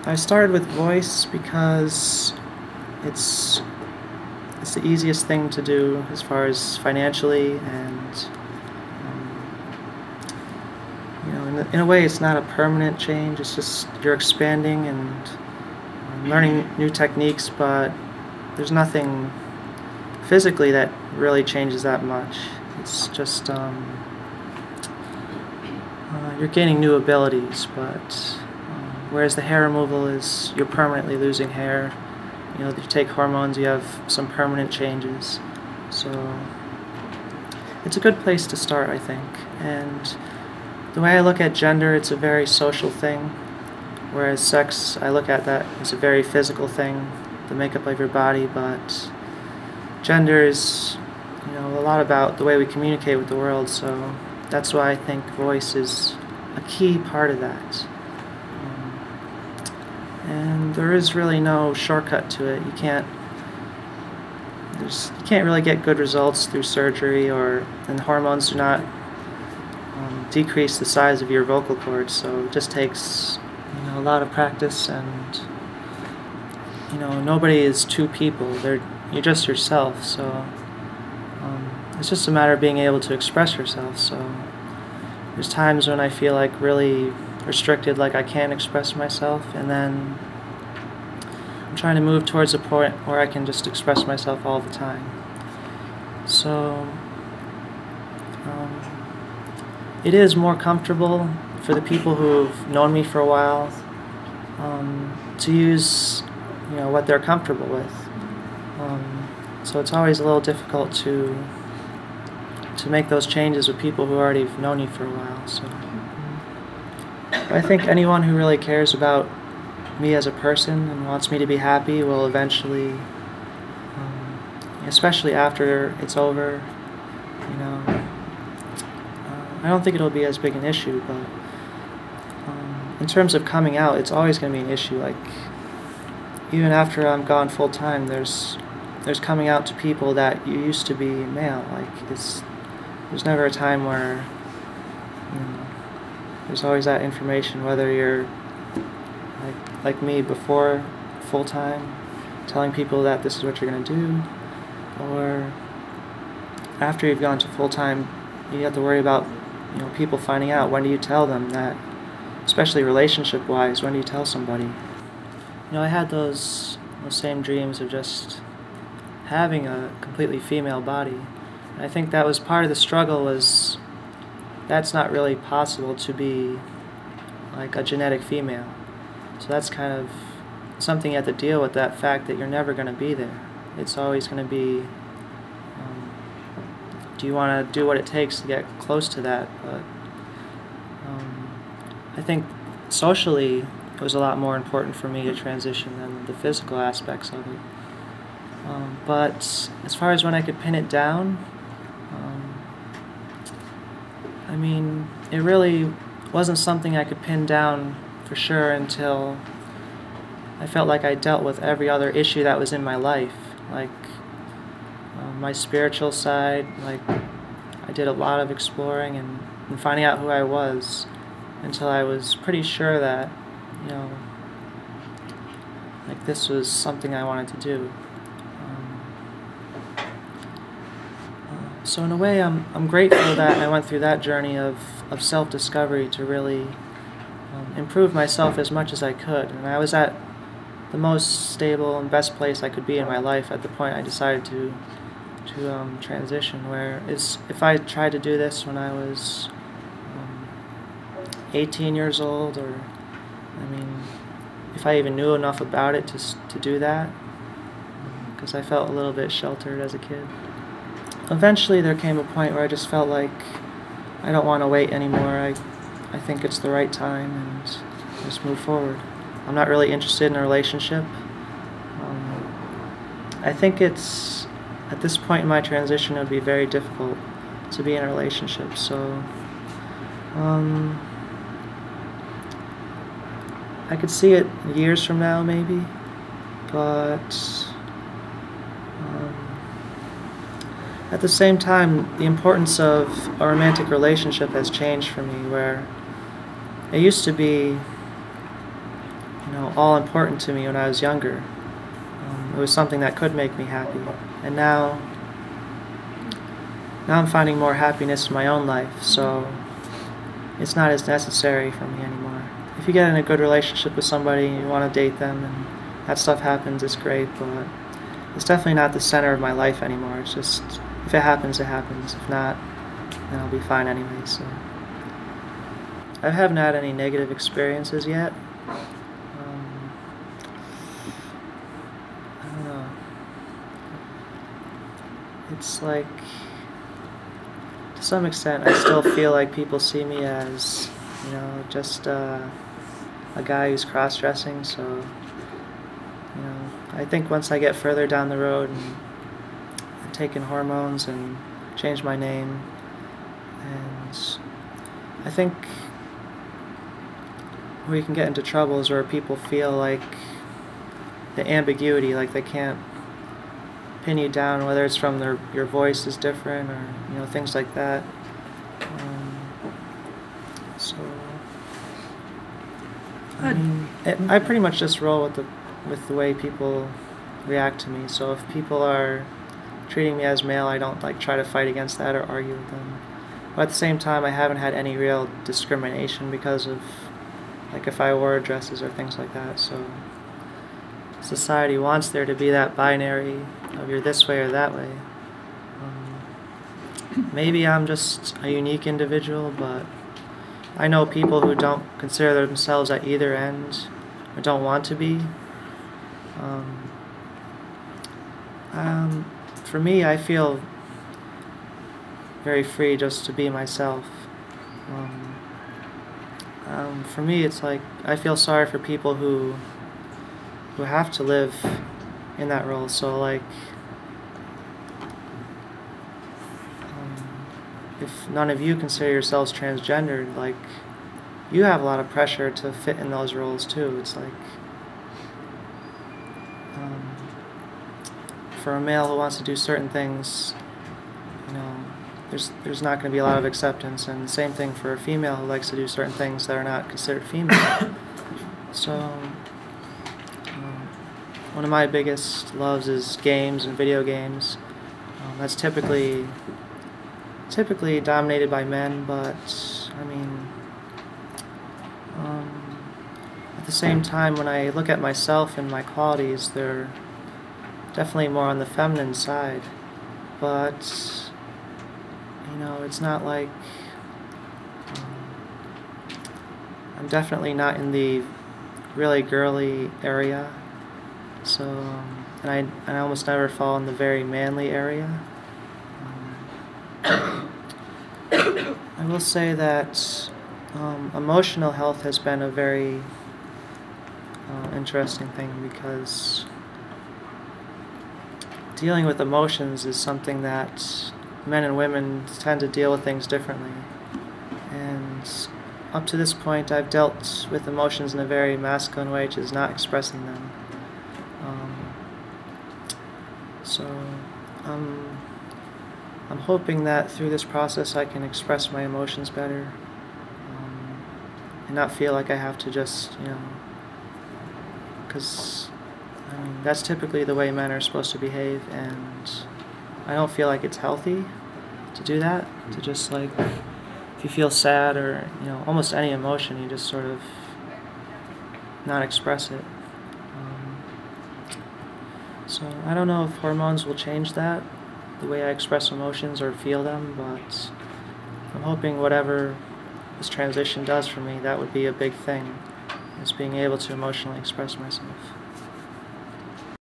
I started with voice because it's it's the easiest thing to do as far as financially, and in a way, it's not a permanent change. It's just you're expanding and learning new techniques, but there's nothing physically that really changes that much. It's just you're gaining new abilities, but whereas the hair removal is you're permanently losing hair. You know, if you take hormones, you have some permanent changes. So it's a good place to start, I think. And the way I look at gender, it's a very social thing, whereas sex, I look at that as a very physical thing, the makeup of your body. But gender is, a lot about the way we communicate with the world. So that's why I think voice is a key part of that. And there is really no shortcut to it. You can't really get good results through surgery, and hormones do not decrease the size of your vocal cords. So it just takes a lot of practice, and nobody is two people. You're just yourself. So it's just a matter of being able to express yourself. So there's times when I feel like really restricted, like I can't express myself, and then I'm trying to move towards a point where I can just express myself all the time. So it is more comfortable for the people who've known me for a while to use what they're comfortable with. So it's always a little difficult to make those changes with people who already have known you for a while. So I think anyone who really cares about me as a person and wants me to be happy will eventually, especially after it's over, I don't think it'll be as big an issue. But in terms of coming out, it's always going to be an issue. Like, even after I'm gone full time, there's coming out to people that you used to be male. Like, there's never a time where there's always that information, whether you're like me before full time, telling people that this is what you're going to do, or after you've gone to full time, you have to worry about people finding out. When do you tell them that, especially relationship wise? When do you tell somebody? I had those same dreams of just having a completely female body. And I think that was part of the struggle, was that's not really possible to be like a genetic female. So that's kind of something you have to deal with, that fact that you're never going to be there. It's always going to be, do you want to do what it takes to get close to that? But I think socially it was a lot more important for me to transition than the physical aspects of it. But as far as when I could pin it down, it really wasn't something I could pin down for sure until I felt like I dealt with every other issue that was in my life. Like my spiritual side, like I did a lot of exploring and finding out who I was, until I was pretty sure that, like this was something I wanted to do. So in a way, I'm grateful that I went through that journey of self-discovery to really improve myself as much as I could. And I was at the most stable and best place I could be in my life at the point I decided to transition. Whereas if I tried to do this when I was 18 years old, or if I even knew enough about it to do that, because I felt a little bit sheltered as a kid. Eventually there came a point where I just felt like I don't want to wait anymore. I think it's the right time, and just move forward. I'm not really interested in a relationship. I think it's, at this point in my transition, it would be very difficult to be in a relationship. So I could see it years from now maybe, but at the same time, the importance of a romantic relationship has changed for me, where it used to be all important to me when I was younger. It was something that could make me happy. And now I'm finding more happiness in my own life, so it's not as necessary for me anymore. If you get in a good relationship with somebody and you want to date them and that stuff happens, it's great, but it's definitely not the center of my life anymore. It's just, if it happens, it happens. If not, then I'll be fine anyway. So I haven't had any negative experiences yet. I don't know. It's like, to some extent, I still feel like people see me as, just a guy who's cross-dressing. So, I think once I get further down the road and I've taken hormones and changed my name, and I think where you can get into trouble is where people feel like the ambiguity, like they can't pin you down, whether it's from your voice is different or things like that. So I mean, I pretty much just roll with the way people react to me. So if people are treating me as male, I don't try to fight against that or argue with them. But at the same time, I haven't had any real discrimination because of if I wore dresses or things like that. So society wants there to be that binary of you're this way or that way. Maybe I'm just a unique individual, but I know people who don't consider themselves at either end or don't want to be. For me, I feel very free just to be myself. For me, it's like I feel sorry for people who have to live in that role. So if none of you consider yourselves transgendered, you have a lot of pressure to fit in those roles too. It's like for a male who wants to do certain things, there's not going to be a lot of acceptance, and the same thing for a female who likes to do certain things that are not considered female. So one of my biggest loves is games and video games. That's typically dominated by men, but I mean, at the same time, when I look at myself and my qualities, they're definitely more on the feminine side. But it's not like I'm definitely not in the really girly area. So and I almost never fall in the very manly area. I will say that emotional health has been a very interesting thing, because dealing with emotions is something that men and women tend to deal with things differently. And up to this point, I've dealt with emotions in a very masculine way, which is not expressing them. So I'm hoping that through this process I can express my emotions better, and not feel like I have to just, because that's typically the way men are supposed to behave, and I don't feel like it's healthy to do that, to just if you feel sad or almost any emotion, you just sort of not express it. So I don't know if hormones will change that, the way I express emotions or feel them, but I'm hoping whatever this transition does for me, that would be a big thing, is being able to emotionally express myself.